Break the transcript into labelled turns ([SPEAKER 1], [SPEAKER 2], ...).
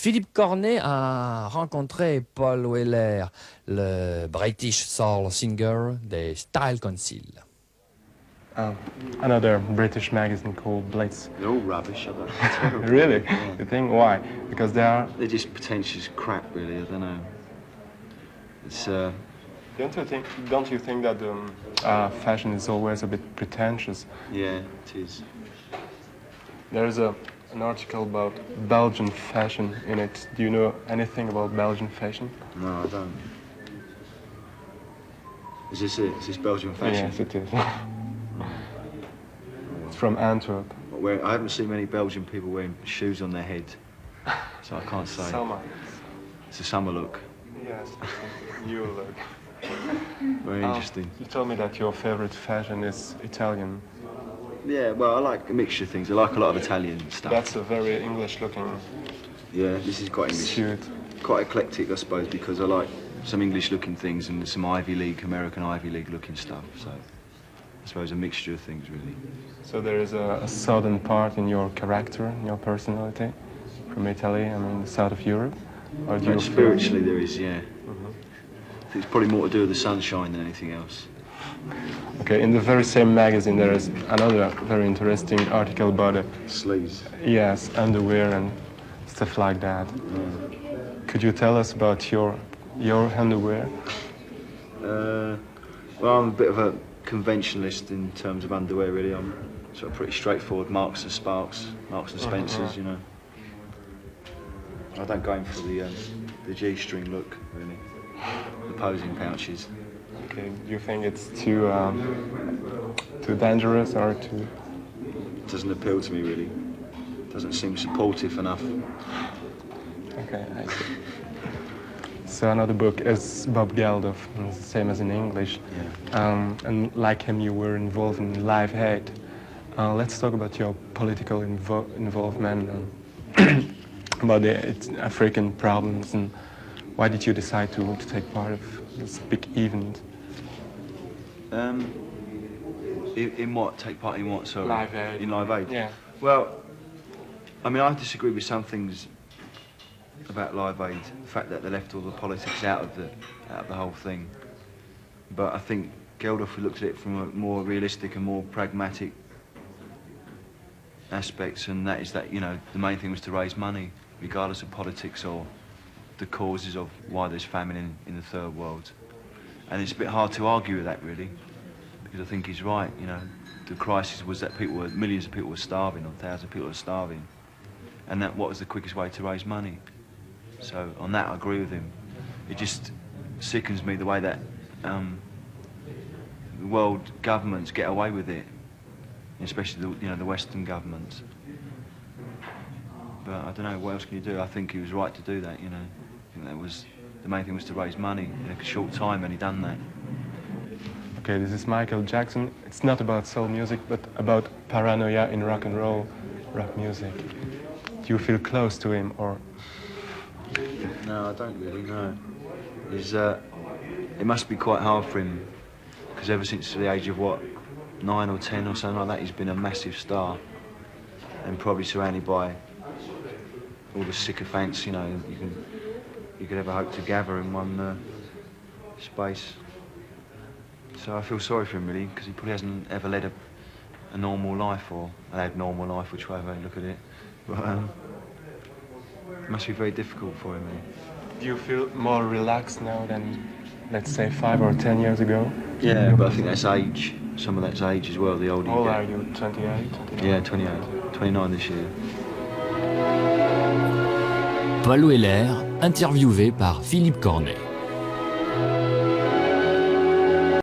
[SPEAKER 1] Philippe Cornet a rencontré Paul Weller, le British soul singer des Style Council.
[SPEAKER 2] Another British magazine called Blitz.
[SPEAKER 3] They're all rubbish, I don't know.
[SPEAKER 2] Really?
[SPEAKER 3] Yeah.
[SPEAKER 2] You think? Why? Because they're
[SPEAKER 3] just pretentious crap, really. I don't know. It's
[SPEAKER 2] Don't you think that fashion is always a bit pretentious?
[SPEAKER 3] yeah, it is.
[SPEAKER 2] There's an article about Belgian fashion in it. Do you know anything about Belgian fashion?
[SPEAKER 3] No, I don't. Is this it? Is this Belgian fashion?
[SPEAKER 2] Yes, it is. It's from Antwerp.
[SPEAKER 3] I haven't seen many Belgian people wearing shoes on their head, so I can't say.
[SPEAKER 2] Summer.
[SPEAKER 3] It's a summer look.
[SPEAKER 2] Yes, new look.
[SPEAKER 3] Very interesting.
[SPEAKER 2] You told me that your favorite fashion is Italian.
[SPEAKER 3] Yeah, well, I like a mixture of things. I like a lot of Italian stuff.
[SPEAKER 2] That's a very English-looking
[SPEAKER 3] Yeah, this is quite English.
[SPEAKER 2] suit.
[SPEAKER 3] Quite eclectic, I suppose, because I like some English-looking things and some American Ivy League-looking stuff. So, I suppose a mixture of things, really.
[SPEAKER 2] So there is a southern part in your character, in your personality, from Italy, I mean, the south of Europe? Or do you feel-
[SPEAKER 3] Spiritually, there is, yeah. I think it's probably more to do with the sunshine than anything else.
[SPEAKER 2] Okay, in the very same magazine there is another very interesting article about
[SPEAKER 3] Sleeves.
[SPEAKER 2] yes, underwear and stuff like that. Could you tell us about your underwear?
[SPEAKER 3] Well, I'm a bit of a conventionalist in terms of underwear, really. I'm sort of pretty straightforward. Marks and Sparks, Marks and Spencers, you know. I don't go in for the G-string look, really. The posing pouches.
[SPEAKER 2] Okay, do you think it's too dangerous or too...
[SPEAKER 3] Doesn't appeal to me, really. Doesn't seem supportive enough.
[SPEAKER 2] Okay, I see. So another book is Bob Geldof, and it's the same as in English.
[SPEAKER 3] Yeah.
[SPEAKER 2] And like him, you were involved in Live Aid. Let's talk about your political involvement, about the African problems, and why did you decide to take part of this big event?
[SPEAKER 3] In what? Take part in what? Sorry.
[SPEAKER 2] Live Aid.
[SPEAKER 3] In Live Aid.
[SPEAKER 2] Yeah.
[SPEAKER 3] Well, I mean, I disagree with some things about Live Aid. The fact that they left all the politics out of the whole thing. But I think Geldof looked at it from a more realistic and more pragmatic aspects, and that is that, you know, the main thing was to raise money, regardless of politics or the causes of why there's famine in the third world. And it's a bit hard to argue with that, really, because I think he's right. You know, the crisis was that millions of people were starving, or thousands of people were starving, and that what was the quickest way to raise money. So on that, I agree with him. It just sickens me the way that the world governments get away with it, especially the Western governments. But I don't know, what else can you do? I think he was right to do that. You know, I think that was the main thing was to raise money in a short time, and he done that.
[SPEAKER 2] Okay, this is Michael Jackson. It's not about soul music, but about paranoia in rock and roll, rock music. Do you feel close to him, or?
[SPEAKER 3] No, I don't really, no. It must be quite hard for him, because ever since the age of, 9 or 10 or something like that, he's been a massive star, and probably surrounded by all the sycophants, you know, you could ever hope to gather in one space. So I feel sorry for him, really, because he probably hasn't ever led a normal life, or an abnormal life, which way you look at it. But it must be very difficult for him.
[SPEAKER 2] Do you feel more relaxed now than, let's say, 5 or 10 years ago?
[SPEAKER 3] Yeah, but I think that's age. Some of that's age as well, the older
[SPEAKER 2] How old
[SPEAKER 3] you
[SPEAKER 2] are
[SPEAKER 3] get.
[SPEAKER 2] you, 28? 29?
[SPEAKER 3] Yeah, 28. 29 this year.
[SPEAKER 1] Paul Weller, interviewé par Philippe Cornet.